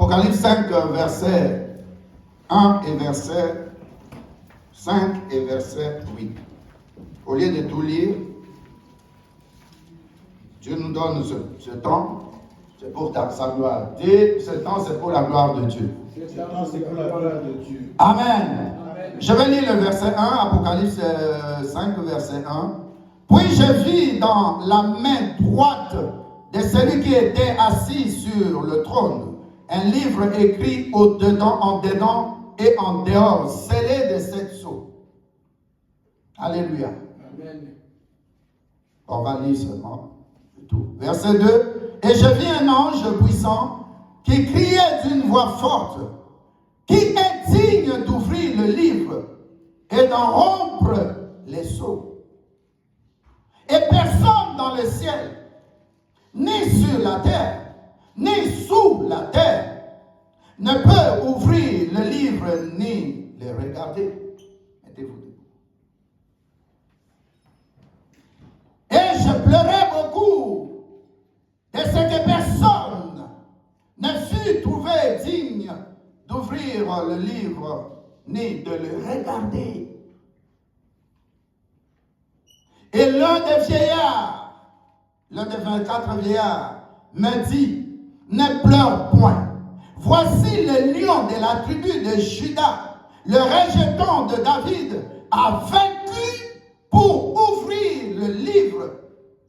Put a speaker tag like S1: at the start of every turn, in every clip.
S1: Apocalypse 5, verset 1 et verset 5 et verset 8. Au lieu de tout lire, Dieu nous donne ce temps, c'est pour sa gloire. Et ce temps, c'est pour la gloire de Dieu.
S2: Ce temps, c'est pour la gloire de Dieu.
S1: Amen. Je vais lire le verset 1, Apocalypse 5, verset 1. Puis je vis dans la main droite de celui qui était assis sur le trône un livre écrit au-dedans, en dedans et en dehors, scellé de 7 sceaux. Alléluia.
S2: Amen.
S1: On va lire seulement tout. Verset 2. Et je vis un ange puissant qui criait d'une voix forte, qui est digne d'ouvrir le livre et d'en rompre les sceaux. Et personne dans le ciel, ni sur la terre, ni sous la terre, ne peut ouvrir le livre ni le regarder. Mettez-vous debout. Et je pleurais beaucoup de ce que personne ne fut trouvé digne d'ouvrir le livre ni de le regarder. Et l'un des vieillards, l'un des 24 vieillards, me dit, ne pleure point. Voici le lion de la tribu de Juda, le rejeton de David, a vaincu pour ouvrir le livre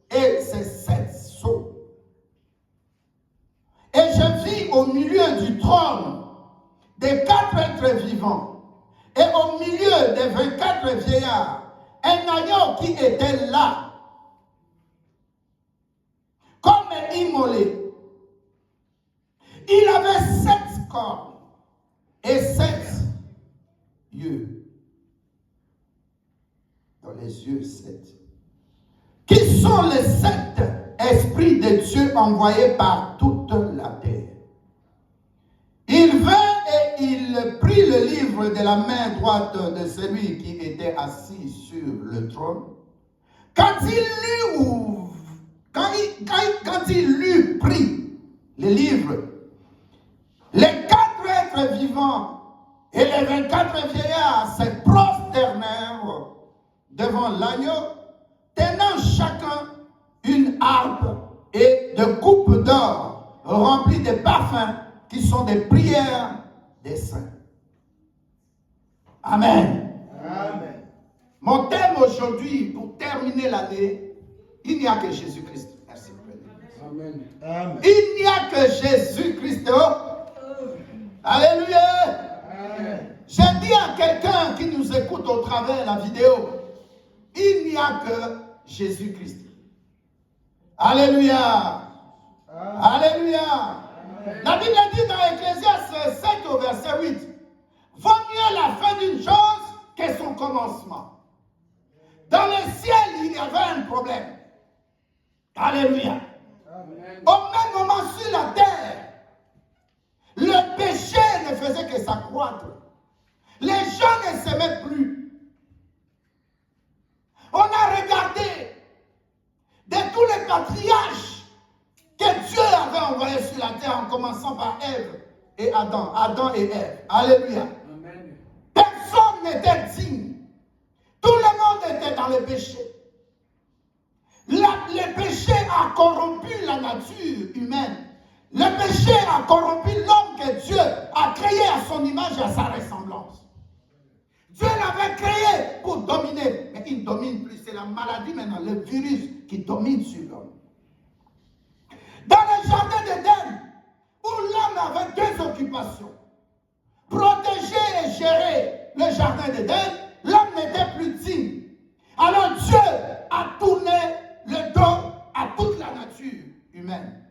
S1: et ses 7 sceaux. Et je vis au milieu du trône des 4 êtres vivants et au milieu des 24 vieillards, un agneau qui était là, comme immolé. Il avait 7 cornes et 7 yeux. Dans les yeux 7. Qui sont les 7 esprits de Dieu envoyés par toute la terre. Il vint et il prit le livre de la main droite de celui qui était assis sur le trône. Quand il eut pris le livre, les 4 êtres vivants et les 24 vieillards se prosternèrent devant l'agneau, tenant chacun une harpe et de coupes d'or remplies de parfums qui sont des prières des saints. Amen.
S2: Amen.
S1: Mon thème aujourd'hui, pour terminer l'année, il n'y a que Jésus-Christ. Merci.
S2: Amen. Amen.
S1: Il n'y a que Jésus-Christ. Alléluia.
S2: Amen.
S1: J'ai dit à quelqu'un qui nous écoute au travers de la vidéo, il n'y a que Jésus-Christ. Alléluia.
S2: Amen.
S1: Alléluia.
S2: Amen.
S1: La Bible dit dans Ecclésiaste 7 au verset 8, vaut mieux la fin d'une chose que son commencement. Dans le ciel, il y avait un problème. Alléluia.
S2: Amen.
S1: Au même moment sur la terre, le péché ne faisait que s'accroître. Les gens ne s'aimaient plus. On a regardé de tous les patriarches que Dieu avait envoyés sur la terre, en commençant par Ève et Adam et Ève. Alléluia.
S2: Amen.
S1: Personne n'était digne. Tout le monde était dans le péché. Le péché a corrompu la nature humaine. Le péché a corrompu l'homme que Dieu a créé à son image et à sa ressemblance. Dieu l'avait créé pour dominer, mais il ne domine plus. C'est la maladie maintenant, le virus qui domine sur l'homme. Dans le jardin d'Éden, où l'homme avait 2 occupations, protéger et gérer le jardin d'Éden, l'homme n'était plus digne. Alors Dieu a tourné le dos à toute la nature humaine.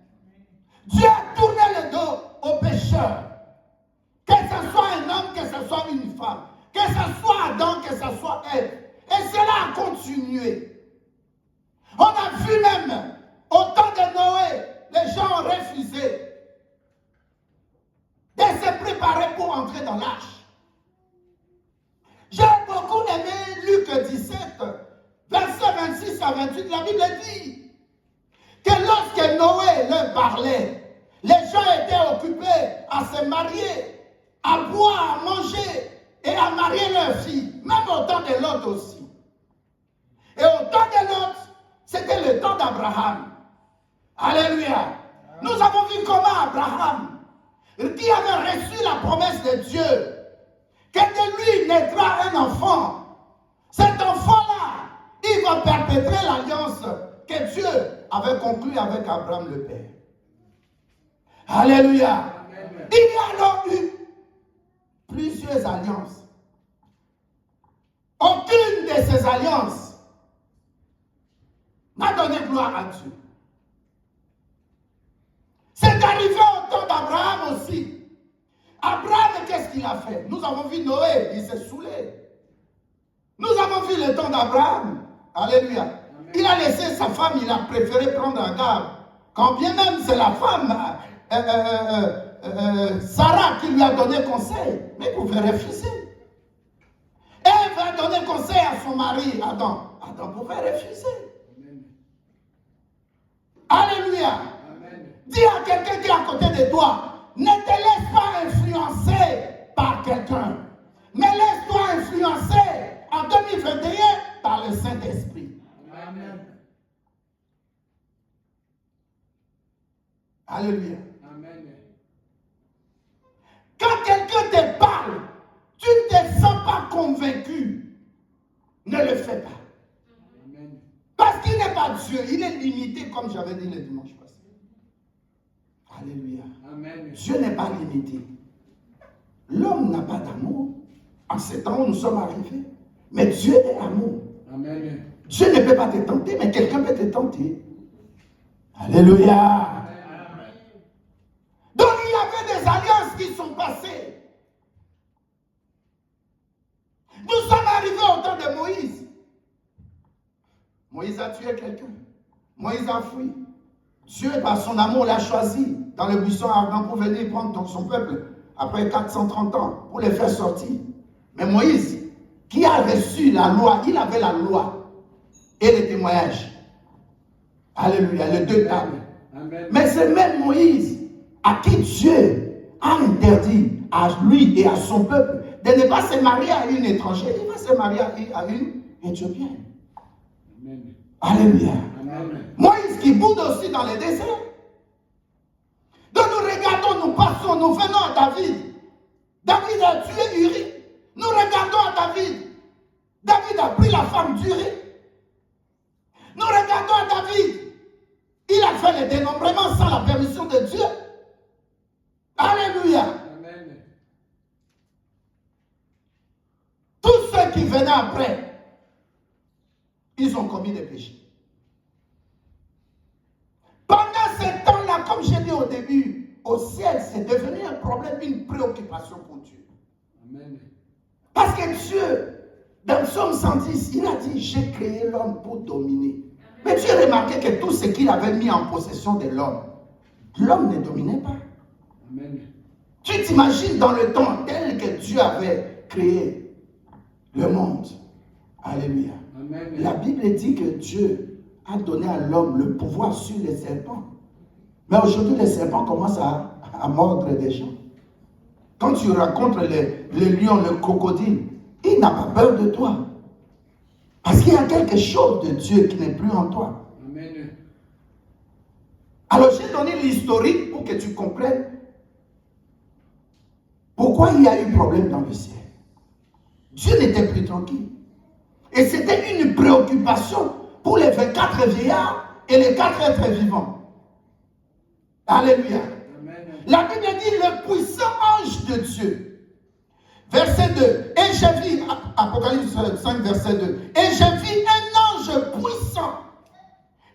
S1: Dieu a tourné le dos aux pécheurs. Que ce soit un homme, que ce soit une femme, que ce soit Adam, que ce soit Ève. Et cela a continué. On a vu même, au temps de Noé, les gens ont refusé de se préparer pour entrer dans l'arche. J'ai beaucoup aimé Luc 17, verset 26 à 28. La Bible dit que lorsque Noé leur parlait, les gens étaient occupés à se marier, à boire, à manger et à marier leurs filles, même au temps de Lot aussi. Et au temps de Lot, c'était le temps d'Abraham. Alléluia. Nous avons vu comment Abraham, qui avait reçu la promesse de Dieu, que de lui naîtra un enfant. Cet enfant-là, il va perpétrer l'alliance que Dieu avait conclue avec Abraham le Père. Alléluia. Amen. Il y a alors eu plusieurs alliances. Aucune de ces alliances n'a donné gloire à Dieu. C'est arrivé au temps d'Abraham aussi. Abraham, qu'est-ce qu'il a fait? Nous avons vu Noé, il s'est saoulé. Nous avons vu le temps d'Abraham. Alléluia. Amen. Il a laissé sa femme, il a préféré prendre un garde. Quand bien même c'est la femme, Sarah, qui lui a donné conseil. Mais vous pouvez refuser. Elle va donner conseil à son mari, Adam. Adam pouvait refuser. Amen. Alléluia. Amen. Dis à quelqu'un qui est à côté de toi, ne te laisse pas influencer par quelqu'un, mais laisse-toi influencer en 2021 par le Saint-Esprit. Amen. Alléluia. Amen. Quand quelqu'un te parle, tu ne te sens pas convaincu, ne le fais pas. Amen. Parce qu'il n'est pas Dieu, il est limité comme j'avais dit le dimanche passé. Alléluia. Amen. Dieu n'est pas limité. L'homme n'a pas d'amour. En ces temps où nous sommes arrivés. Mais Dieu est amour. Amen. Dieu ne peut pas te tenter, mais quelqu'un peut te tenter. Alléluia. Amen. Donc il y avait des alliances qui sont passées. Nous sommes arrivés au temps de Moïse. Moïse a tué quelqu'un. Moïse a fui. Dieu, par son amour, l'a choisi dans le buisson ardent pour venir prendre son peuple après 430 ans pour les faire sortir. Mais Moïse, qui a reçu la loi, il avait la loi et les témoignages. Alléluia, les deux tables. Mais c'est même Moïse à qui Dieu a interdit à lui et à son peuple de ne pas se marier à une étrangère. Il va se marier à une Éthiopienne. Amen. Alléluia. Amen. Moïse qui boude aussi dans le désert. Donc nous regardons, nous passons, nous venons à David. David a tué Uri. Nous regardons à David. David a pris la femme d'Uri. Nous regardons à David. Il a fait le dénombrement sans la permission de Dieu. Alléluia. Amen. Tous ceux qui venaient après, ils ont commis des péchés. Pendant ce temps-là, comme j'ai dit au début, au ciel, c'est devenu un problème, une préoccupation pour Dieu. Amen. Parce que Dieu, dans Psaume 110, il a dit, j'ai créé l'homme pour dominer. Mais Dieu remarquait que tout ce qu'il avait mis en possession de l'homme, l'homme ne dominait pas. Amen. Tu t'imagines dans le temps tel que Dieu avait créé le monde. Alléluia. Amen. La Bible dit que Dieu a donné à l'homme le pouvoir sur les serpents. Mais aujourd'hui, les serpents commencent à mordre des gens. Quand tu rencontres le lion, le crocodile, il n'a pas peur de toi. Parce qu'il y a quelque chose de Dieu qui n'est plus en toi. Amen. Alors j'ai donné l'historique pour que tu comprennes pourquoi il y a eu problème dans le ciel. Dieu n'était plus tranquille. Et c'était une préoccupation pour les 24 vieillards et les 4 êtres vivants. Alléluia. Amen. La Bible dit le puissant ange de Dieu. Verset 2. Et j'ai vu, Apocalypse 5, verset 2. Et j'ai vu un ange puissant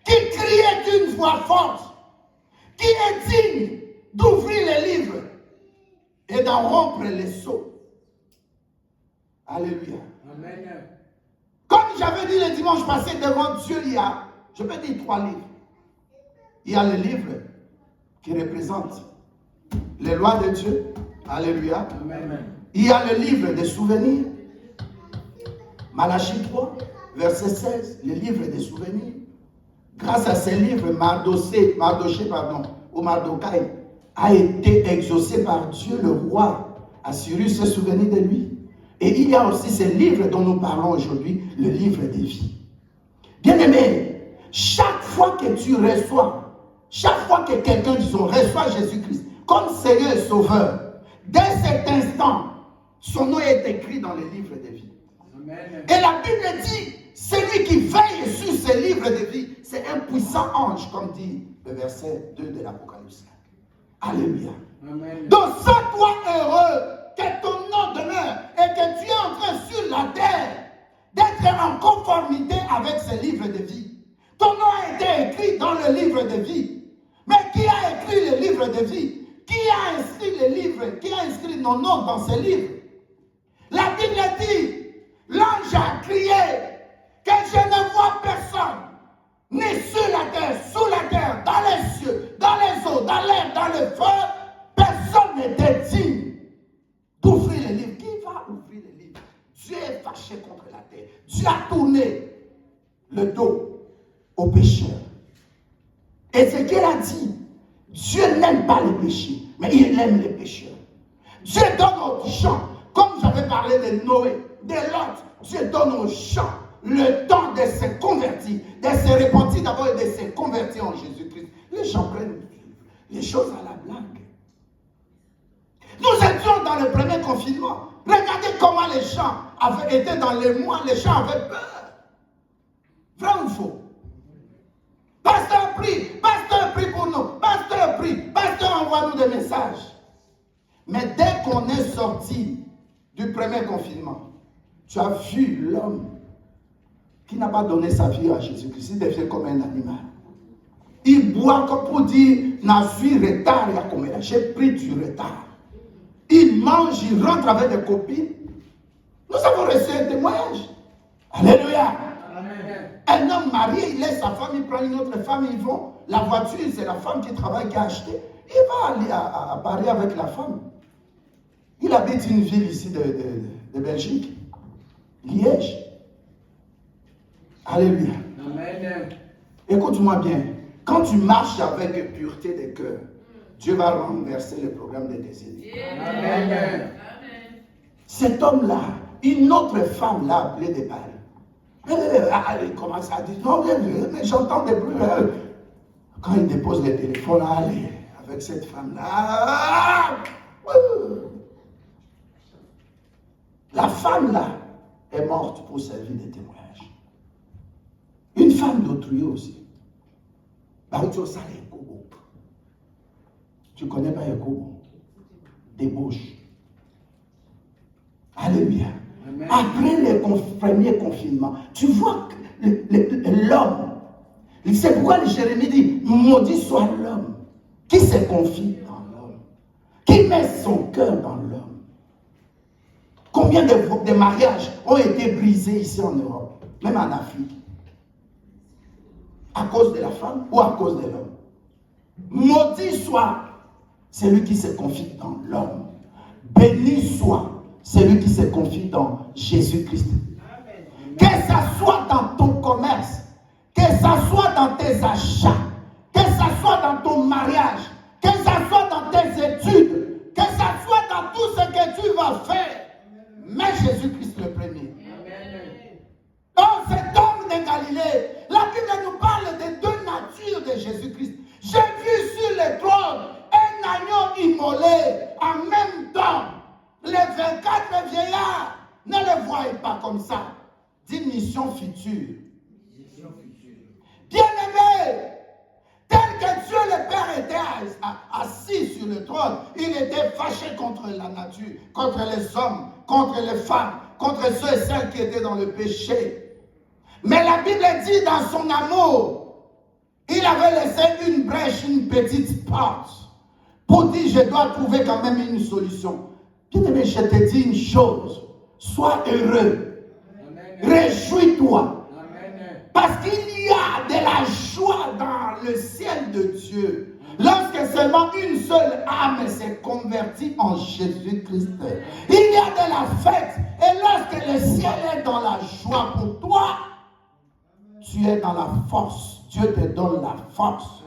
S1: qui criait d'une voix forte, qui est digne d'ouvrir les livres et d'en rompre les sceaux. Alléluia. Amen. Comme j'avais dit le dimanche passé, devant Dieu, il y a, je peux dire 3 livres. Il y a le livre qui représente les lois de Dieu. Alléluia. Amen. Il y a le livre des souvenirs. Malachie 3, verset 16, le livre des souvenirs. Grâce à ces livres, Mardoché, ou Mardokai a été exaucé par Dieu, le roi Assyrus s'est souvenu de lui. Et il y a aussi ce livre dont nous parlons aujourd'hui, le livre des vies. Bien-aimé, chaque fois que tu reçois, chaque fois que quelqu'un, disons, reçoit Jésus-Christ comme Seigneur et Sauveur, dès cet instant, son nom est écrit dans le livre des vies. Amen. Et la Bible dit, celui qui veille sur ce livre de vie, c'est un puissant ange, comme dit le verset 2 de l'Apocalypse. Alléluia. Amen. Donc, sois-toi heureux que ton nom demeure et que tu es en train sur la terre d'être en conformité avec ce livre de vie. Ton nom a été écrit dans le livre de vie. Mais qui a écrit le livre de vie? Qui a inscrit le livre? Qui a inscrit nos noms dans ce livre? La Bible dit, l'ange a crié que je ne vois personne, ni sur la terre, sous la terre, dans les cieux, dans les eaux, dans l'air, dans le feu. Personne n'était digne d'ouvrir le livre. Qui va ouvrir le livre? Dieu est fâché contre la terre. Dieu a tourné le dos aux pécheurs. Et ce qu'il a dit, Dieu n'aime pas les péchés, mais il aime les pécheurs. Dieu donne aux gens, comme j'avais parlé de Noé, de Lot, Dieu donne aux gens le temps de se convertir, de se repentir d'abord et de se convertir en Jésus-Christ. Les gens prennent les choses à la blague. Nous étions dans le premier confinement. Regardez comment les gens avaient été dans les mois, les gens avaient peur. Vrai ou faux? Pasteur prie pour nous, pasteur prie, pasteur envoie-nous des messages. Mais dès qu'on est sorti du premier confinement, tu as vu l'homme qui n'a pas donné sa vie à Jésus-Christ, il devient comme un animal. Il boit comme pour dire, n'a su retard, j'ai pris du retard. Il mange, il rentre avec des copines. Nous avons reçu un témoignage. Alléluia. Amen. Un homme marié, il laisse sa femme, il prend une autre femme, ils vont. La voiture, c'est la femme qui travaille, qui a acheté. Il va aller à Paris avec la femme. Il habite une ville ici de Belgique. Liège. Alléluia. Amen. Écoute-moi bien. Quand tu marches avec pureté de cœur, Dieu va renverser le programme de tes ennemis. Amen. Cet homme-là, une autre femme l'a appelé de Paris. Elle commence à dire, non, mais j'entends des bruits. Quand il dépose le téléphone, allez, avec cette femme-là. La femme-là est morte pour servir de témoignage. Une femme d'autrui aussi. Tu connais pas Yacobo? Débauche. Alléluia. Amen. Après le premier confinement, tu vois l'homme. C'est pourquoi Jérémie dit, maudit soit l'homme qui se confie dans l'homme, qui met son cœur dans l'homme. Combien de mariages ont été brisés ici en Europe, même en Afrique, à cause de la femme ou à cause de l'homme? Maudit soit celui qui se confie dans l'homme. Béni soit celui qui se confie dans Jésus-Christ. Que ça soit dans ton commerce, que ça soit dans tes achats, que ça soit dans ton mariage, que ça soit dans tes études, que ça soit dans tout ce que tu vas faire, mets Jésus-Christ le premier. Donc cet homme de Galilée, la Bible nous parle des deux natures de Jésus-Christ. J'ai vu sur le trône un agneau immolé en même temps. Les 24 vieillards, ne le voyez pas comme ça. Dis mission future. Bien-aimé, tel que Dieu le Père était assis sur le trône, il était fâché contre la nature, contre les hommes, contre les femmes, contre ceux et celles qui étaient dans le péché. Mais la Bible dit dans son amour, il avait laissé une brèche, une petite porte, pour dire je dois trouver quand même une solution. Bien-aimé, je te dis une chose, sois heureux, réjouis-toi. Parce qu'il y a de la joie dans le ciel de Dieu. Lorsque seulement une seule âme s'est convertie en Jésus-Christ. Il y a de la fête. Et lorsque le ciel est dans la joie pour toi, tu es dans la force. Dieu te donne la force.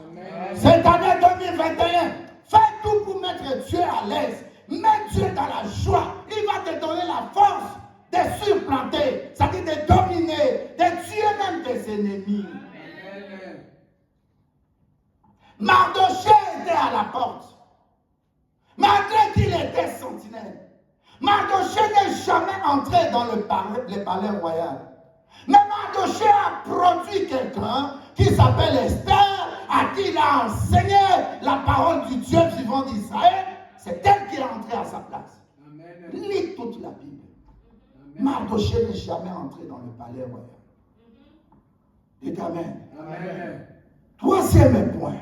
S1: Cette année 2021, Fais tout pour mettre Dieu à l'aise. Mets Dieu dans la joie. Il va te donner la force de supplanter, c'est-à-dire de dominer, de tuer même tes ennemis.
S2: Amen.
S1: Mardochée était à la porte. Malgré qu'il était sentinelle. Mardochée n'est jamais entré dans le palais royal. Mais Mardochée a produit quelqu'un qui s'appelle Esther, à qui il a enseigné la parole du Dieu vivant d'Israël. C'est elle qui est entrée à sa place.
S2: Amen.
S1: Lis toute la Bible. Mardochée n'est jamais entré dans le palais royal. Dites Amen.
S2: Amen.
S1: Troisième point.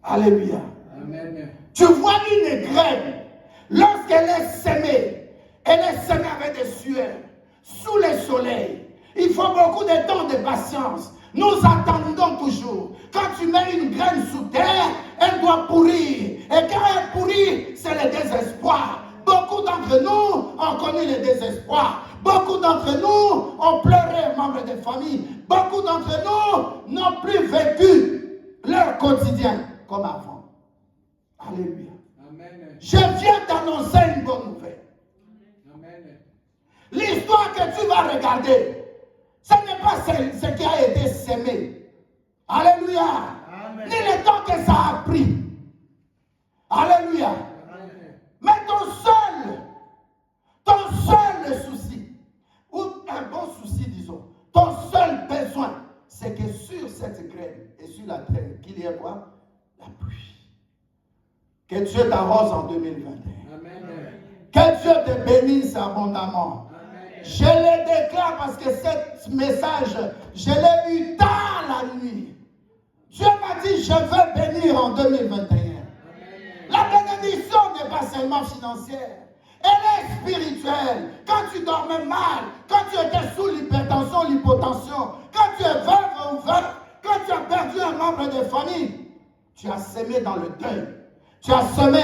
S1: Alléluia.
S2: Amen.
S1: Tu vois une graine, lorsqu'elle est semée, elle est semée avec des sueurs, sous le soleil. Il faut beaucoup de temps de patience. Nous attendons toujours. Quand tu mets une graine sous terre, elle doit pourrir. Et quand elle pourrit, c'est le désespoir. Beaucoup d'entre nous ont connu le désespoir. Beaucoup d'entre nous ont pleuré un membre de famille. Beaucoup d'entre nous n'ont plus vécu leur quotidien comme avant. Alléluia.
S2: Amen.
S1: Je viens d'annoncer une bonne nouvelle.
S2: Amen.
S1: L'histoire que tu vas regarder, ce n'est pas ce qui a été semé. Alléluia.
S2: Amen.
S1: Ni le temps que ça a pris. Alléluia.
S2: Amen.
S1: Mais ton seul souci, ou un bon souci, disons, ton seul besoin, c'est que sur cette graine et sur la terre, qu'il y ait quoi? La pluie. Que Dieu t'arrose en 2021.
S2: Amen.
S1: Que Dieu te bénisse abondamment.
S2: Amen.
S1: Je le déclare parce que ce message, je l'ai eu tard la nuit. Dieu m'a dit, je veux bénir en 2021. La bénédiction n'est pas seulement financière. Elle est spirituelle. Quand tu dormais mal, quand tu étais sous l'hypertension, l'hypotension, quand tu es veuve ou veuve, quand tu as perdu un membre de famille, tu as semé dans le deuil. Tu as semé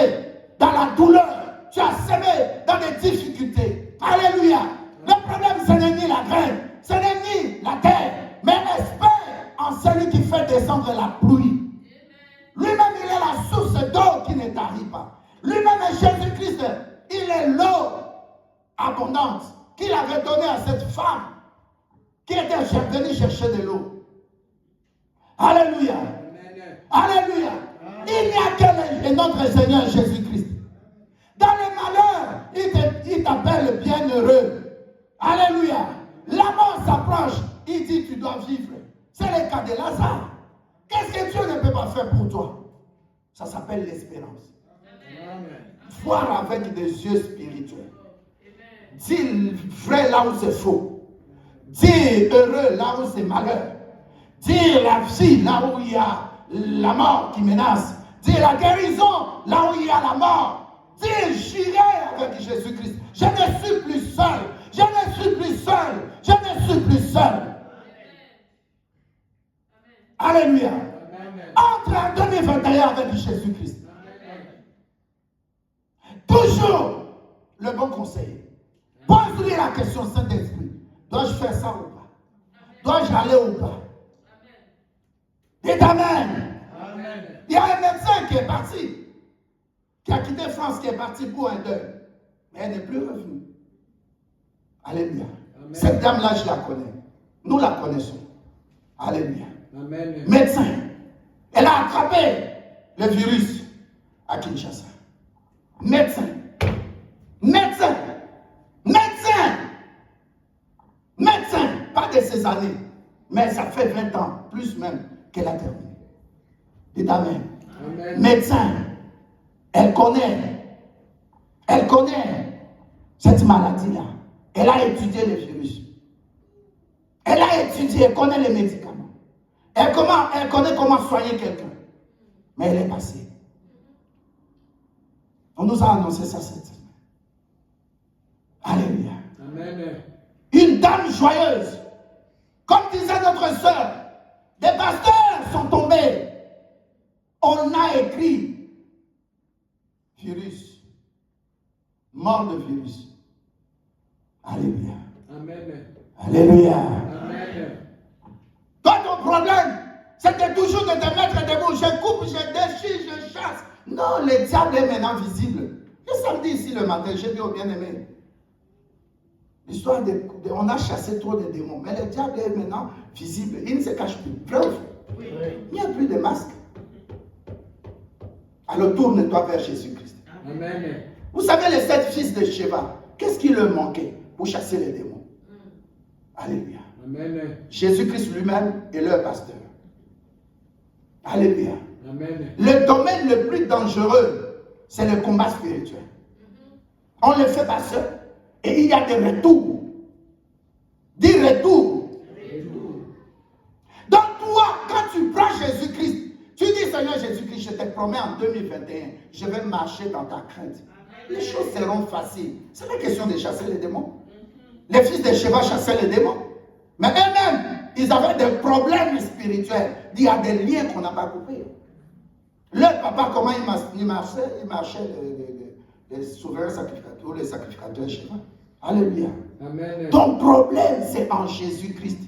S1: dans la douleur. Tu as semé dans des difficultés. Alléluia. Le problème, ce n'est ni la graine, ce n'est ni la terre, mais espère en celui qui fait descendre la pluie. Lui-même, il est la source d'eau qui ne tarit pas. Lui-même est Jésus-Christ. Il est l'eau abondante qu'il avait donnée à cette femme qui était venue chercher de l'eau. Alléluia.
S2: Amen.
S1: Alléluia. Il n'y a que notre Seigneur Jésus-Christ. Dans les malheurs, il t'appelle bienheureux. Alléluia. La mort s'approche. Il dit tu dois vivre. C'est le cas de Lazare. Qu'est-ce que Dieu ne peut pas faire pour toi? Ça s'appelle l'espérance.
S2: Amen.
S1: Voir avec des yeux spirituels. Dis vrai là où c'est faux. Dis heureux là où c'est malheur. Dis la vie là où il y a la mort qui menace. Dis la guérison là où il y a la mort. Dis j'irai avec Jésus-Christ. Je ne suis plus seul. Je ne suis plus seul. Je ne suis plus seul. Alléluia.
S2: Amen.
S1: Entre en 2021 avec Jésus-Christ. Toujours le bon conseil. Pose-lui la question, Saint-Esprit. Dois-je faire ça ou pas? Dois-je aller ou pas? Dites Amen.
S2: Amen.
S1: Il y a un médecin qui est parti, qui a quitté France, qui est parti pour un deuil. Mais elle n'est plus revenue. Alléluia.
S2: Amen.
S1: Cette dame-là, je la connais. Nous la connaissons. Alléluia.
S2: Amen.
S1: Médecin. Elle a attrapé le virus à Kinshasa. Médecin. Médecin. Médecin. Médecin. Pas de ces années. Mais ça fait 20 ans, plus même, qu'elle a terminé. Dites Amen.
S2: Amen.
S1: Médecin. Elle connaît cette maladie-là. Elle a étudié le virus. Elle a étudié, elle connaît les médicaments. Elle connaît comment soigner quelqu'un. Mais elle est passée. On nous a annoncé ça cette semaine. Alléluia.
S2: Amen.
S1: Une dame joyeuse. Comme disait notre soeur, des pasteurs sont tombés. On a écrit virus. Mort de virus. Alléluia.
S2: Amen.
S1: Alléluia.
S2: Amen.
S1: Toi, ton problème, c'était toujours de te mettre debout. Je coupe, je déchire, je chasse. Non, le diable est maintenant visible. Le samedi ici le matin, j'ai dit au bien-aimé, l'histoire on a chassé trop de démons, mais le diable est maintenant visible. Il ne se cache plus. Vrai ou faux? Oui. Il n'y a plus de masque. Alors tourne-toi vers Jésus-Christ.
S2: Amen.
S1: Vous savez, les 7 fils de Sheba, qu'est-ce qui leur manquait pour chasser les démons? Alléluia.
S2: Amen.
S1: Jésus-Christ lui-même est leur pasteur. Alléluia.
S2: Amen.
S1: Le domaine le plus dangereux, c'est le combat spirituel. On ne le fait pas seul. Et il y a des retours. Dis retour. Donc toi, quand tu prends Jésus-Christ, tu dis Seigneur Jésus-Christ, je te promets en 2021, je vais marcher dans ta crainte. Les choses seront faciles. Ce n'est pas question de chasser les démons. Les fils de Sheba chassaient les démons. Mais eux-mêmes, ils avaient des problèmes spirituels. Il y a des liens qu'on n'a pas coupés. Leur papa, comment il marchait les souverains sacrificateurs ou les sacrificateurs Sheba. Alléluia.
S2: Amen.
S1: Ton problème, c'est en Jésus-Christ.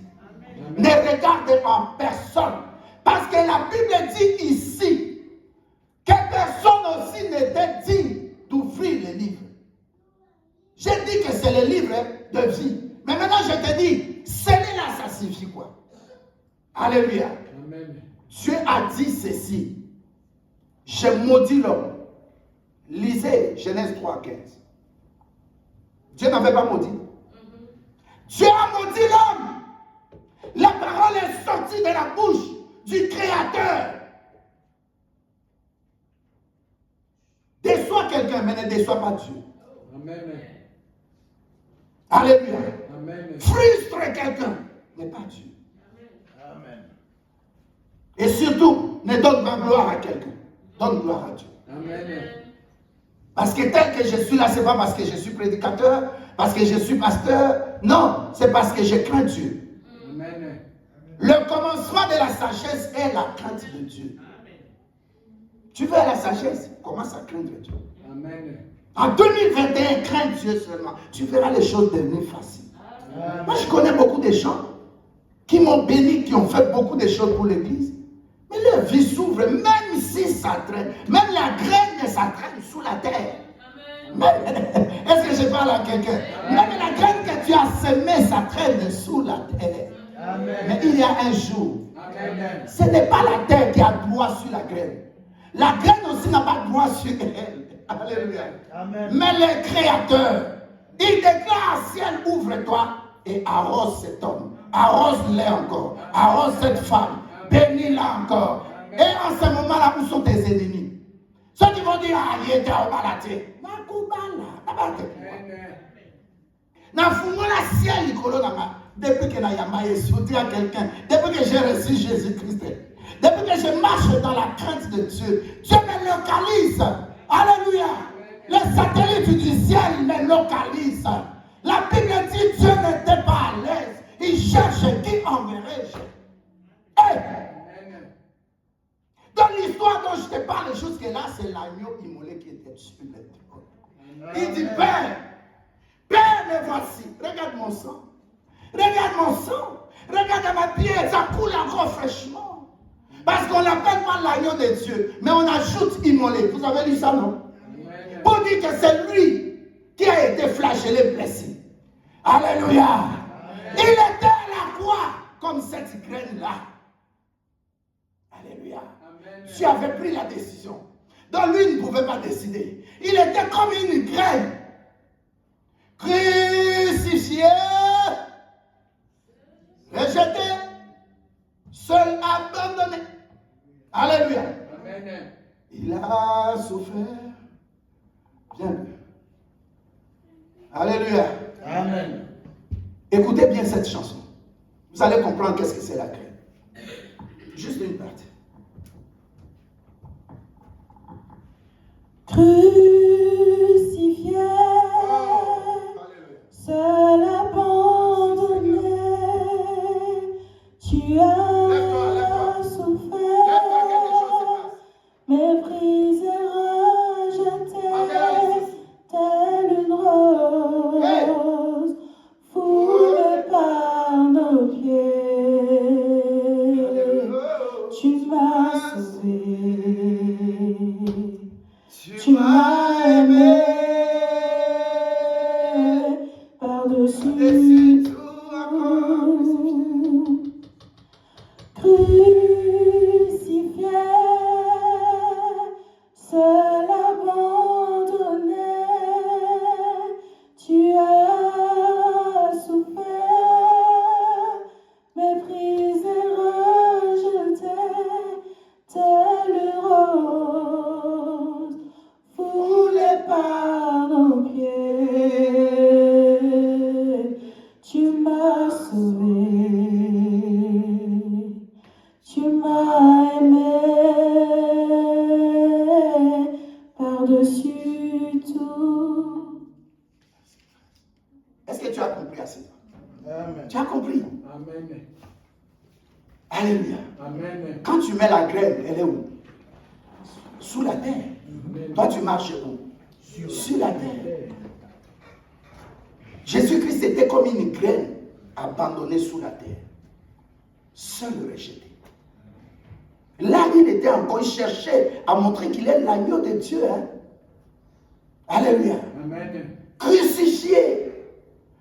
S1: Ne regarde en personne. Parce que la Bible dit ici que personne aussi n'était digne d'ouvrir les livres. J'ai dit que c'est le livre de vie. Mais maintenant, je te dis, scellez-la, ça signifie quoi? Alléluia.
S2: Amen.
S1: Dieu a dit ceci. Je maudis l'homme. Lisez Genèse 3:15. Dieu n'avait pas maudit. Dieu a maudit l'homme. La parole est sortie de la bouche du Créateur. Déçois quelqu'un, mais ne déçois pas Dieu.
S2: Amen.
S1: Alléluia.
S2: Amen.
S1: Frustre quelqu'un, mais pas Dieu.
S3: Amen.
S1: Et surtout, ne donne pas gloire à quelqu'un. Donne gloire à Dieu.
S2: Amen.
S1: Parce que tel que je suis là, ce n'est pas parce que je suis prédicateur, parce que je suis pasteur. Non, c'est parce que je crains Dieu.
S2: Amen.
S1: Le commencement de la sagesse est la crainte de Dieu. Tu veux la sagesse? Commence à craindre Dieu.
S2: Amen.
S1: En 2021, crains Dieu seulement. Tu verras les choses devenir faciles. Moi, je connais beaucoup de gens qui m'ont béni, qui ont fait beaucoup de choses pour l'église. Mais leur vie s'ouvre, même si ça traîne. Même la graine, ça traîne sous la terre. Est-ce que je parle à quelqu'un? Même la graine que tu as semée, ça traîne sous la terre.
S3: Amen.
S1: Mais il y a un jour,
S2: Amen.
S1: ce n'est pas la terre qui a droit sur la graine. La graine aussi n'a pas droit sur elle. Alléluia.
S3: Amen.
S1: Mais le Créateur, il déclare à ciel, ouvre-toi et arrose cet homme. Arrose-les encore. Arrose cette femme. Bénis-la encore. Et en ce moment-là, où sont tes ennemis? Ceux qui vont dire, ah, il était au balaté. Depuis que depuis que j'ai reçu Jésus-Christ, depuis que je marche dans la crainte de Dieu, Dieu me localise. Alléluia. Les satellites du ciel me localisent. La Bible dit Dieu n'était pas à l'aise. Il cherche qui enverrai-je. Hey! Dans l'histoire dont je te parle jusque-là, c'est l'agneau immolé qui était sur le trône. Il dit, Père, Père, me voici. Regarde mon sang. Regarde mon sang. Regarde ma pierre. Ça coule encore fraîchement. Parce qu'on n'appelle pas l'agneau de Dieu, mais on ajoute immolé. Vous avez lu ça, non? Pour dire que c'est lui qui a été flagellé, blessé. Alléluia. Il était à la croix comme cette graine-là. Alléluia. Tu avais pris la décision. Donc lui ne pouvait pas décider. Il était comme une graine. Crucifié, rejeté, seul, abandonné. Alléluia.
S2: Amen.
S1: Il a souffert bien. Alléluia.
S3: Amen.
S1: Écoutez bien cette chanson. Vous allez comprendre qu'est-ce que c'est la graine. Juste une partie.
S4: Crucifié, seul abandonné, tu as souffert, méprisé, rejeté, telle une rose, foulée par nos pieds, tu m'as sauvé. par-dessus tout. Crucifié, seul abandonné, tu as souffert, méprisé, rejeté, telle une rose foulée par nos pieds. Tu m'as sauvé, tu m'as aimé par-dessus tout.
S1: Est-ce que tu as compris assez?
S3: Amen.
S1: Tu as compris?
S2: Amen.
S1: Alléluia.
S2: Amen.
S1: Quand tu mets la graine, elle est où? Sous la terre. Toi, tu marches où? Sur la terre. Jésus-Christ était comme une graine abandonnée sous la terre. Seul rejeté. Là, il était encore, il cherchait à montrer qu'il est l'agneau de Dieu. Hein? Alléluia.
S2: Amen.
S1: Crucifié,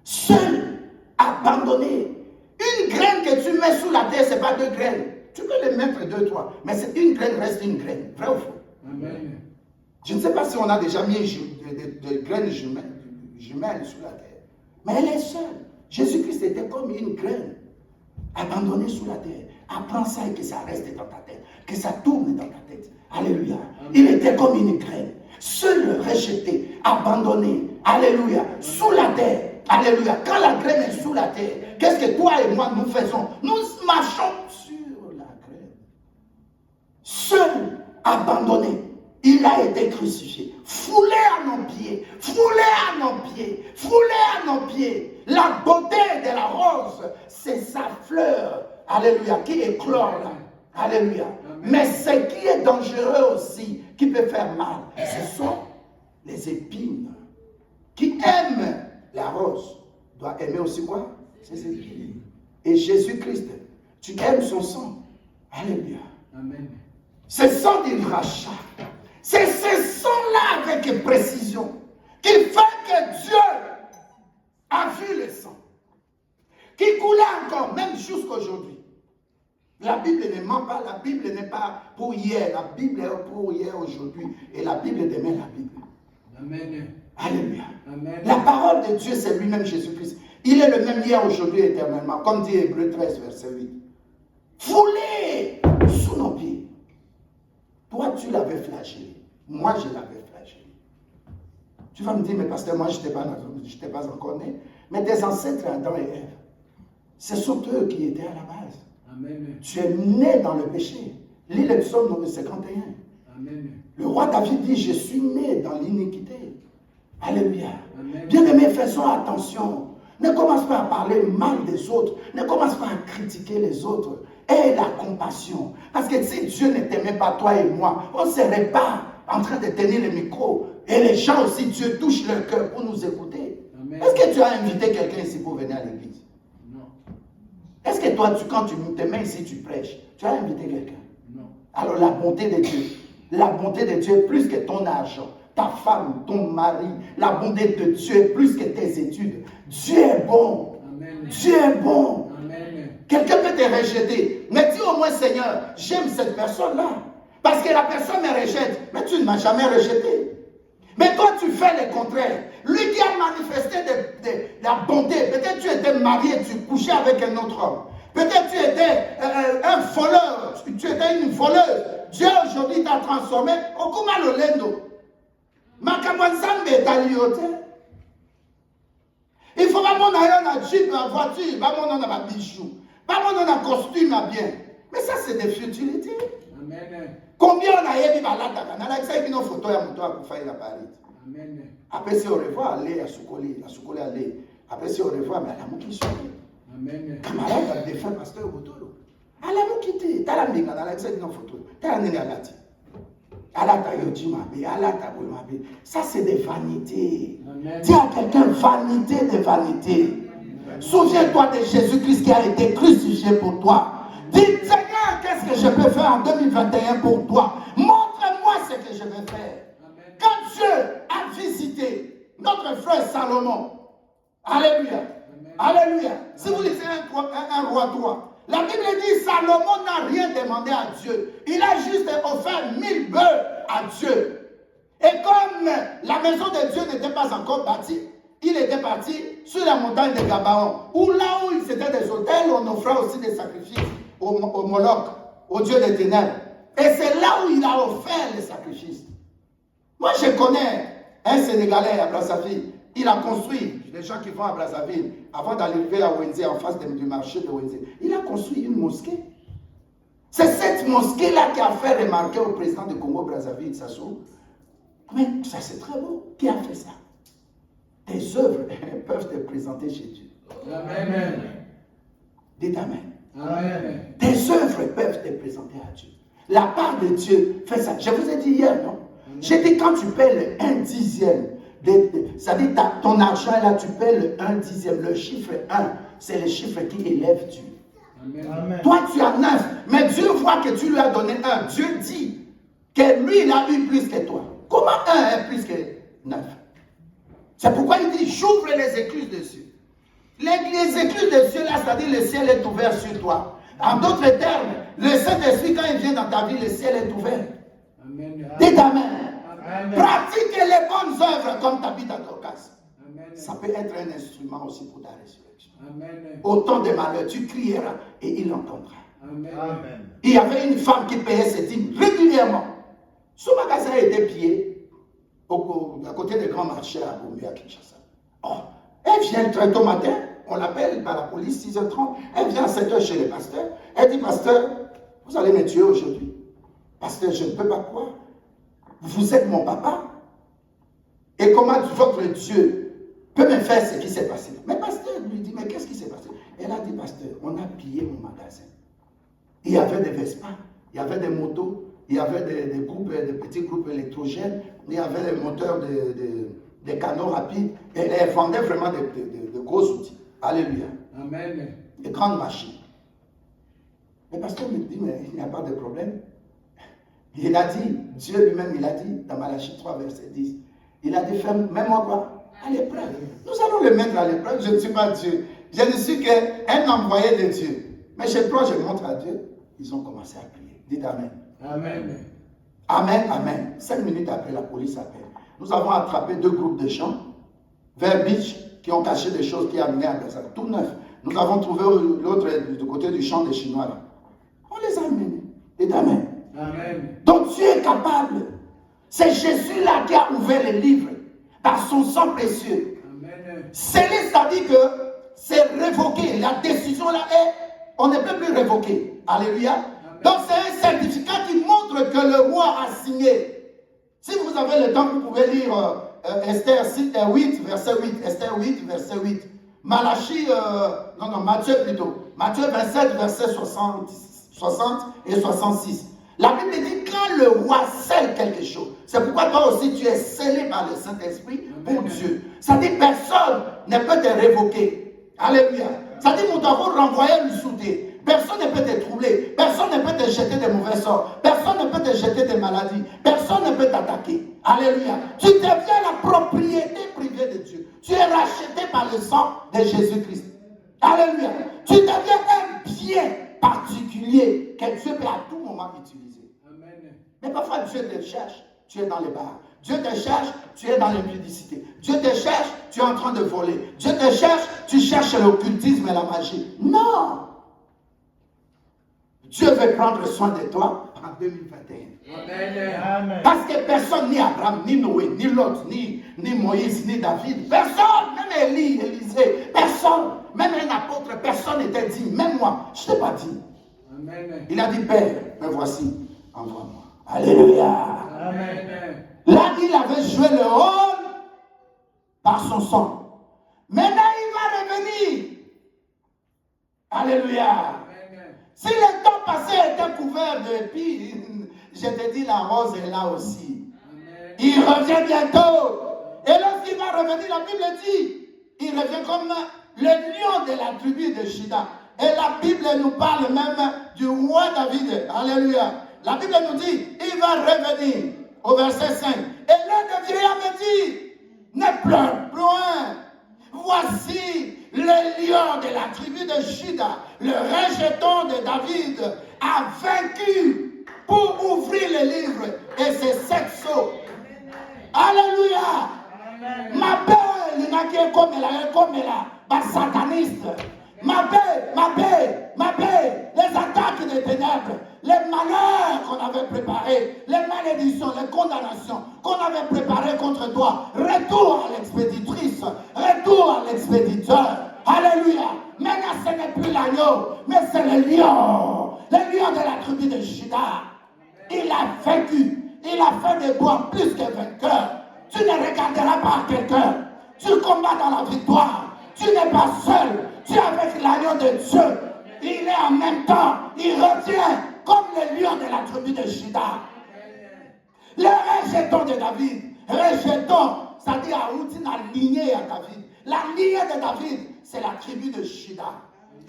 S1: seul, abandonné. Une graine que tu mets sous la terre, ce n'est pas deux graines. Tu peux les mettre deux, trois. Mais c'est une graine reste une graine. Vrai ou faux?
S2: Amen.
S1: Je ne sais pas si on a déjà mis des graines jumelles sous la terre. Mais elle est seule. Jésus-Christ était comme une graine abandonnée sous la terre. Apprends ça et que ça reste dans ta tête. Que ça tourne dans ta tête. Alléluia. Amen. Il était comme une graine. Seul, rejeté, abandonné. Alléluia. Sous la terre. Alléluia. Quand la graine est sous la terre, qu'est-ce que toi et moi nous faisons? Nous marchons sur la graine. Seul, abandonné. Il a été crucifié, foulé à nos pieds, foulé à nos pieds, foulé à nos pieds. La beauté de la rose, c'est sa fleur, alléluia, qui éclore là, alléluia. Mais ce qui est dangereux aussi, qui peut faire mal, ce sont les épines. Qui aime la rose, doit aimer aussi quoi? Ses épines. Et Jésus-Christ, tu aimes son sang, alléluia.
S2: Amen.
S1: Ce sang du rachat. C'est ce sang-là avec précision qui fait que Dieu a vu le sang. Qui coulait encore, même jusqu'aujourd'hui. La Bible ne ment pas, la Bible n'est pas pour hier, la Bible est pour hier, aujourd'hui. Et la Bible demain, la Bible.
S2: Amen.
S1: Alléluia.
S2: Amen.
S1: La parole de Dieu, c'est lui-même Jésus-Christ. Il est le même hier, aujourd'hui, éternellement. Comme dit Hébreux 13, verset 8. Foulé sous nos pieds. Toi, tu l'avais flagellé. Moi, je l'avais flagellé. Tu vas me dire, mais pasteur, moi, je n'étais pas encore né. Mais tes ancêtres, Adam et Ève, ce sont eux qui étaient à la base.
S2: Amen.
S1: Tu es né dans le péché. Lis le psaume 51.
S2: Amen.
S1: Le roi David dit, je suis né dans l'iniquité. Alléluia.
S2: Amen.
S1: Bien-aimés, faisons attention. Ne commence pas à parler mal des autres. Ne commence pas à critiquer les autres. Aie la compassion. Parce que si Dieu ne t'aimait pas, toi et moi, on ne serait pas en train de tenir le micro. Et les gens aussi, Dieu touche leur cœur pour nous écouter. Est-ce que tu as invité quelqu'un ici pour venir à l'église?
S2: Non.
S1: Est-ce que toi, quand tu te mets ici, tu prêches, tu as invité quelqu'un?
S2: Non.
S1: Alors la bonté de Dieu est plus que ton argent, ta femme, ton mari. La bonté de Dieu est plus que tes études. Dieu est bon.
S2: Amen.
S1: Dieu est bon.
S2: Amen.
S1: Quelqu'un peut te rejeter. Mais dis au moins, Seigneur, j'aime cette personne-là. Parce que la personne me rejette. Mais tu ne m'as jamais rejeté. Mais toi, tu fais le contraire. Lui qui a manifesté de la bonté. Peut-être tu étais marié, tu couchais avec un autre homme. Peut-être tu étais un voleur. Tu étais une voleuse. Dieu aujourd'hui t'a transformé. Okuma lolendo. Makabanzambe taliote. Il faut pas mon aïe na jeep, na voiture, pas mon na bijoux, pas mon na costume à bien. Mais ça c'est des futilités.
S2: Amen.
S1: Combien on a eu balata kana la ça qui nos photos ya moto akufa ila Paris.
S2: Amen.
S1: Après si au revoir aller à Soukoli aller. Après si au revoir mais la muki souri.
S2: Amen.
S1: Camarade a défait pasteur Botolo. Ala mukiti, tala mbinga na la ça qui nos photos. Tala ninga lati. Alata yojimabe, alata boimabe. Ça c'est des vanités.
S2: Amen.
S1: Dis à quelqu'un vanité de vanité. Souviens-toi de Jésus-Christ qui a été crucifié pour toi. Dis, Seigneur, qu'est-ce que je peux faire en 2021 pour toi? Montre-moi ce que je vais faire.
S2: Amen.
S1: Quand Dieu a visité notre frère Salomon, Alléluia. Alléluia. Si vous lisez un roi 3, la Bible dit Salomon n'a rien demandé à Dieu. Il a juste offert 1000 bœufs à Dieu. Et comme la maison de Dieu n'était pas encore bâtie, il était parti sur la montagne de Gabaon, où là où c'était des autels, on offrait aussi des sacrifices au Moloch, au Dieu des ténèbres. Et c'est là où il a offert les sacrifices. Moi, je connais un Sénégalais à Brazzaville. Il a construit, les gens qui vont à Brazzaville, avant d'arriver à Wenzé, en face du marché de Wenzé, il a construit une mosquée. C'est cette mosquée-là qui a fait remarquer au président du Congo-Brazzaville, Sassou. Mais ça, c'est très beau. Qui a fait ça? Tes œuvres peuvent te présenter chez Dieu.
S2: Amen.
S1: Dites Amen.
S2: Amen.
S1: Tes œuvres peuvent te présenter à Dieu. La part de Dieu fait ça. Je vous ai dit hier, non? J'ai dit quand tu paies le 1/10, ça dit ton argent là, tu paies le 1/10. Le chiffre 1, c'est le chiffre qui élève Dieu.
S2: Amen.
S1: Toi, tu as 9, mais Dieu voit que tu lui as donné 1. Dieu dit que lui, il a eu plus que toi. Comment 1 est plus que 9? C'est pourquoi il dit, j'ouvre les écluses de Dieu. Les écluses de Dieu, là, c'est-à-dire le ciel est ouvert sur toi. En d'autres termes, le Saint-Esprit, quand il vient dans ta vie, le ciel est ouvert.
S2: Amen.
S1: Dites Amen.
S2: Amen.
S1: Pratiquez les bonnes œuvres comme Tabitha Dorcas.
S2: Amen.
S1: Ça peut être un instrument aussi pour ta résurrection.
S2: Amen.
S1: Au temps des malheurs, tu crieras et il entendra.
S2: Amen.
S3: Amen.
S1: Il y avait une femme qui payait ses dîmes régulièrement. Son magasin était pillé à côté des grands marchés à Bombi, à Kinshasa. Oh, elle vient très tôt matin, on l'appelle par la police, 6h30. Elle vient à 7h chez le pasteur. Elle dit, pasteur, vous allez me tuer aujourd'hui. Pasteur, je ne peux pas croire. Vous êtes mon papa. Et comment votre Dieu peut me faire ce qui s'est passé? Mais pasteur lui dit, mais qu'est-ce qui s'est passé? Elle a dit, pasteur, on a pillé mon magasin. Il y avait des Vespa, il y avait des motos, il y avait des groupes, des petits groupes électrogènes, il y avait des moteurs des canaux rapides, et elle vendait vraiment de gros outils. Alléluia.
S2: Amen.
S1: De grandes machines. Le pasteur me dit, mais il n'y a pas de problème. Il a dit, Dieu lui-même, il a dit, dans Malachie 3, verset 10, il a dit, mets-moi quoi? À l'épreuve. Nous allons le mettre à l'épreuve. Je ne suis pas Dieu. Je ne suis qu'un envoyé de Dieu. Mais chez toi, je montre à Dieu. Ils ont commencé à prier. Dites Amen.
S2: Amen.
S1: Amen, amen. 5 minutes après, la police appelle. Nous avons attrapé 2 groupes de gens vers Beach qui ont caché des choses qui amenaient à Gaza. Tout neuf. Nous avons trouvé l'autre du côté du champ des Chinois là. On les a amenés. Dites Amen.
S2: Amen.
S1: Donc Dieu est capable. C'est Jésus-là qui a ouvert les livres par son sang précieux.
S2: Amen.
S1: Scellé, ça dit que c'est révoqué. La décision là est, on ne peut plus révoquer. Alléluia.
S2: Amen.
S1: Donc c'est un certificat qui montre que le roi a signé. Si vous avez le temps, vous pouvez lire Esther 8, verset 8. Esther 8, verset 8. Malachie, Matthieu plutôt. Matthieu 27, verset 60 et 66. La Bible dit quand le roi scelle quelque chose, c'est pourquoi toi aussi tu es scellé par le Saint-Esprit pour Dieu. Ça dit personne ne peut te révoquer. Alléluia. Ça dit nous devons renvoyer le soutien. Personne ne peut te troubler. Personne ne peut te jeter des mauvais sorts. Personne ne peut te jeter des maladies. Personne ne peut t'attaquer. Alléluia. Tu deviens la propriété privée de Dieu. Tu es racheté par le sang de Jésus-Christ. Alléluia. Tu deviens un bien particulier que Dieu peut à tout moment utiliser.
S2: Amen.
S1: Mais parfois Dieu te cherche, tu es dans les bars. Dieu te cherche, tu es dans l'impudicité. Dieu te cherche, tu es en train de voler. Dieu te cherche, tu cherches l'occultisme et la magie. Non! Dieu veut prendre soin de toi en 2021.
S2: Amen.
S3: Amen.
S1: Parce que personne, ni Abraham, ni Noé, ni Lot, ni Moïse, ni David, personne, même Élie, Élisée, personne, même un apôtre, personne n'était digne. Même moi, je ne t'ai pas dit.
S2: Amen.
S1: Il a dit, Père, me voici, envoie-moi. Alléluia.
S2: Amen.
S1: Là, il avait joué le rôle par son sang. Maintenant, il va revenir. Alléluia.
S2: Amen.
S1: Si le temps passé était couvert de épis, je te dis, la rose est là aussi.
S2: Amen.
S1: Il revient bientôt. Et lorsqu'il va revenir, la Bible dit, il revient comme le lion de la tribu de Juda. Et la Bible nous parle même du roi David. Alléluia. La Bible nous dit, il va revenir au verset 5. Et l'un des vieillards me dit, ne pleure point. voici le lion de la tribu de Juda, le rejeton de David, a vaincu pour ouvrir le livre et ses 7 sceaux. Alléluia. Ma paix, il y a qui est comme là, sataniste. Ma paix, les attaques des ténèbres, les malheurs qu'on avait préparés, les malédictions, les condamnations qu'on avait préparées contre toi. Retour à l'expéditrice, retour à l'expéditeur. Alléluia. Maintenant, ce n'est plus l'agneau, mais c'est le lion de la tribu de Juda. Il a vaincu, il a fait de toi plus que vainqueur. Tu ne regarderas pas quelqu'un, tu combats dans la victoire. Tu n'es pas seul, tu es avec l'agneau de Dieu. Il est en même temps, il revient comme le lion de la tribu de Juda. Le rejeton de David, rejeton, c'est-à-dire la lignée à David. La lignée de David, c'est la tribu de Juda.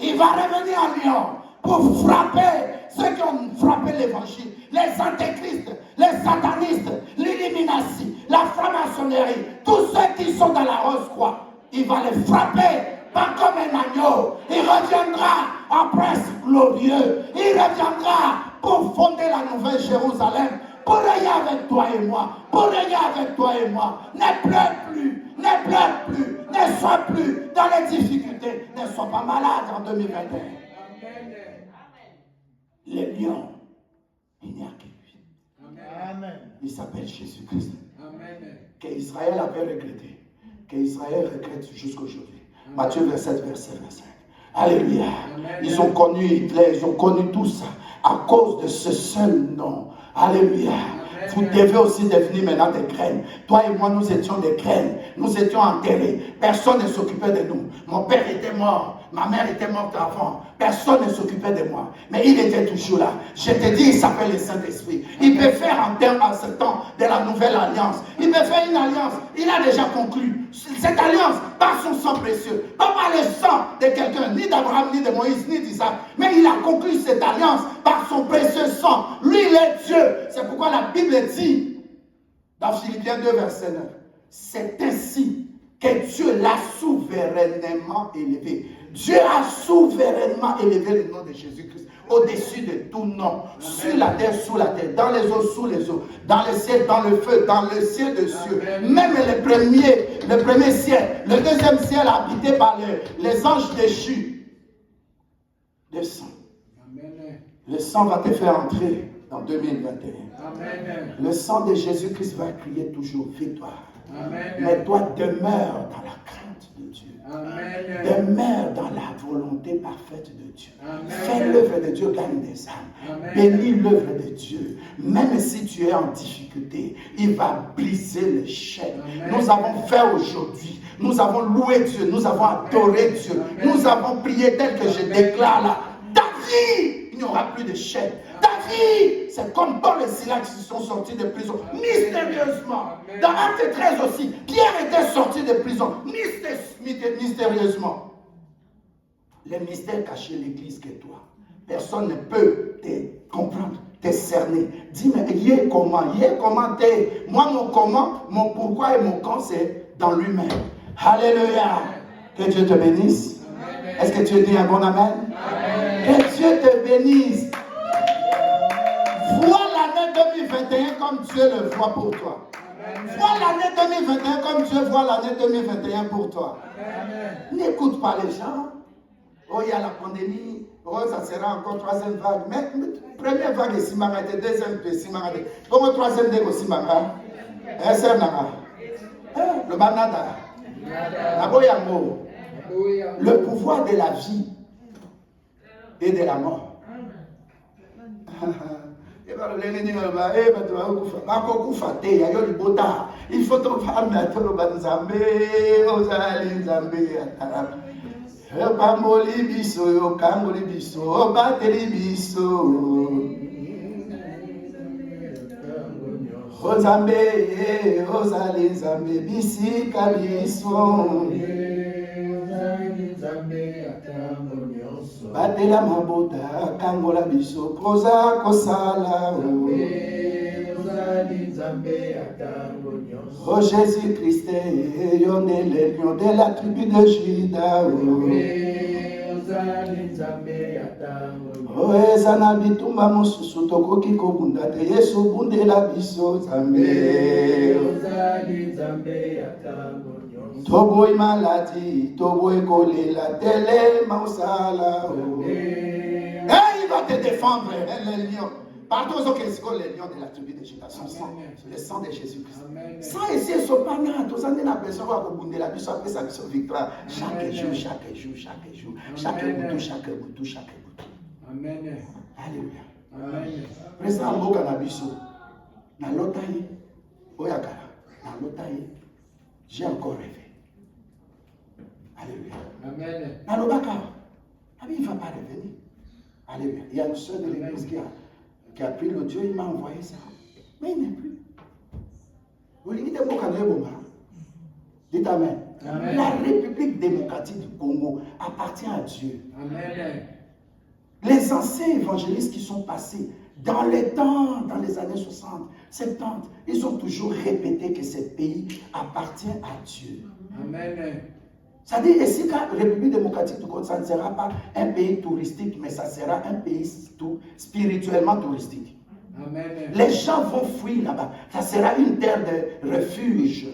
S1: Il va revenir en lion pour frapper ceux qui ont frappé l'évangile, les antéchristes, les satanistes, l'illuminati, la franc-maçonnerie, tous ceux qui sont dans la rose croix. Il va les frapper, pas comme un agneau. Il reviendra en prince glorieux. Il reviendra pour fonder la nouvelle Jérusalem, pour régner avec toi et moi, pour régner avec toi et moi. Ne pleure plus, ne sois plus dans les difficultés, ne sois pas malade en 2021. Le lion, il n'y a que lui.
S3: Amen.
S1: Il s'appelle Jésus-Christ. Qu'Israël avait regretté. Qu'Israël regrette jusqu'aujourd'hui. Matthieu 27, verset 25. Alléluia. Amen. Ils ont connu Hitler, ils ont connu tout ça à cause de ce seul nom. Alléluia. Amen. Vous devez aussi devenir maintenant des graines. Toi et moi, nous étions des graines. Nous étions enterrés. Personne ne s'occupait de nous. Mon père était mort. Ma mère était morte avant. Personne ne s'occupait de moi. Mais il était toujours là. Je te dis, il s'appelle le Saint-Esprit. Il peut faire en termes à ce temps de la nouvelle alliance. Il peut faire une alliance. Il a déjà conclu. Cette alliance, par son sang précieux. Pas par le sang de quelqu'un, ni d'Abraham, ni de Moïse, ni d'Isaac. Mais il a conclu cette alliance par son précieux sang. Lui, il est Dieu. C'est pourquoi la Bible dit, dans Philippiens 2, verset 9, c'est ainsi que Dieu l'a souverainement élevé. Dieu a souverainement élevé le nom de Jésus-Christ au-dessus de tout nom, sur la terre, sous la terre, dans les eaux, sous les eaux, dans le ciel, dans le feu, dans le ciel de cieux. Même le premier ciel, le deuxième ciel habité par les anges déchus. Le sang. Le sang va te faire entrer en 2021. Amen. Le sang de Jésus-Christ va crier toujours victoire. Amen. Mais toi, demeure dans la crainte de Dieu. Amen. Demeure dans la volonté parfaite de Dieu. Amen. Fais l'œuvre de Dieu, gagne des âmes. Amen. Bénis l'œuvre de Dieu. Même si tu es en difficulté, il va briser les chaînes. Amen. Nous avons fait aujourd'hui. Nous avons loué Dieu. Nous avons adoré Dieu. Amen. Nous avons prié tel que je déclare là. David, il n'y aura plus de chaînes. David, c'est comme Paul et Silas qui sont sortis de prison mystérieusement. Dans Acte 13 aussi, Pierre était sorti de prison mystérieusement. Le mystère caché l'Église que toi. Personne ne peut te comprendre, te cerner. Dis, mais il est comment t'es. Moi, mon comment, mon pourquoi et mon quand, c'est dans lui-même. Alléluia. Que Dieu te bénisse. Amen. Est-ce que tu dis un bon amen? Amen. Que Dieu te bénisse. Vois l'année 2021 comme Dieu le voit pour toi. Amen. Vois l'année 2021 comme Dieu voit l'année 2021 pour toi. N'écoute pas les gens. Oh, il y a la pandémie. Oh, ça sera encore troisième vague. Mais première vague de Simara, deuxième de Simara. Bon, troisième de Simara. C'est le banada. La boyango. Le pouvoir de la vie et de la mort. Il faut te faire mettre le banzambe aux alinzambe. Bamboli biso, yo kangoli biso, bateri biso. Ozambe, ozalinzambe, bisika biso. Batela mabota, kangola biso, koza kosala. Oh Jésus-Christ, yon est le lion de la tribu de Juda. Oh ezana bitumba mosusu tokoki kobunda te Yesu bundela biso Nzambe. Toboyi maladi, toboyi kolela telema osala. Il va te défendre, le lion. Pardon, les lions de la tribu de Juda, son sang, le sang de Jésus-Christ. Sans essayer de se parler, tous en a besoin de abonder la vie après sa victoire. Chaque jour, chaque jour, chaque jour, chaque boutou, chaque boutou, chaque boutou.
S2: Amen.
S1: Alléluia.
S2: Amen.
S1: Président Mboka Nabiso, na lotaye, oyakara, na lotaye, j'ai encore rêvé. Alléluia.
S2: Amen.
S1: Na lobaka, il ne va pas revenir. Alléluia. Il y a une soeur de l'église qui a pris l'audio, il m'a envoyé ça. Mais il n'est plus. Dites Amen.
S2: Amen.
S1: La République démocratique du Congo appartient à Dieu.
S2: Amen.
S1: Les anciens évangélistes qui sont passés dans les temps, dans les années 60, 70, ils ont toujours répété que ce pays appartient à Dieu.
S2: Amen.
S1: C'est-à-dire, ici, la République démocratique du Congo, ça ne sera pas un pays touristique, mais ça sera un pays spirituellement touristique.
S2: Amen.
S1: Les gens vont fuir là-bas. Ça sera une terre de refuge.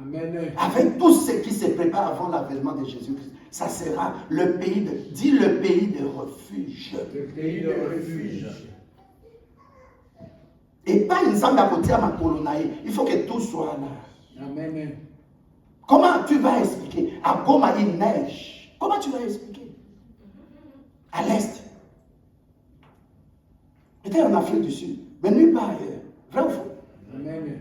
S2: Amen.
S1: Avec tout ce qui se prépare avant l'avènement de Jésus-Christ. Ça sera le pays de... Dis le pays de refuge.
S2: Le pays de refuge.
S1: Et pas une zambe à côté à ma colonaïe. Il faut que tout soit là.
S2: Amen.
S1: Comment tu vas expliquer? À Goma, il neige. Comment tu vas expliquer? À l'est. Peut-être en Afrique du Sud. Mais nulle part ailleurs. Vrai ou faux?
S2: Amen.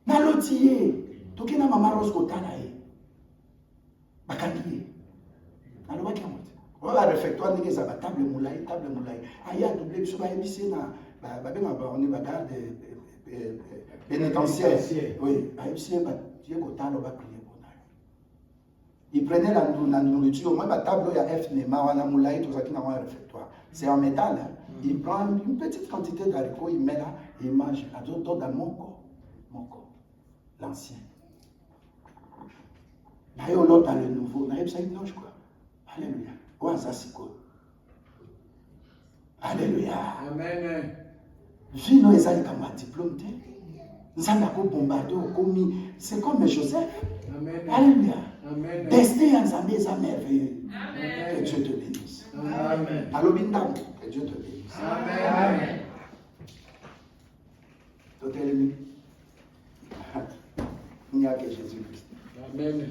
S1: Nalotiye. Tokina mama rose kotana ye. Bakandiye. Nalobaki amote. On va réfectoire ndenge za table moulay. Aya double biso ba ebisi na ba benga ba on est bagarde pénitentiaire. Oui, ba ebisi ba tie kotana ba prier pour na. Il prenait la nourriture, moi la table il y a F nema wana moulay tout ça qui na un réfectoire. C'est en métal. Hein. Il prend une petite quantité d'haricots, il met là et il mange à d'autres dans mon corps. L'ancien. D'ailleurs, l'autre dans le nouveau. Je crois. Alléluia. Alléluia.
S2: Amen.
S1: Vino ezali comme un diplôme. Nzambako bombardé au commis. C'est comme Joseph.
S2: Amen.
S1: Alléluia.
S2: Amen.
S1: Destin en Zambie est merveilleux.
S2: Amen.
S1: Que Dieu te bénisse.
S2: Amen.
S1: Alobindam. Que Dieu te bénisse.
S2: Amen.
S1: Totelemi. Il n'y a que Jésus-Christ.
S2: Amen.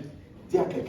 S1: Dis à quelqu'un.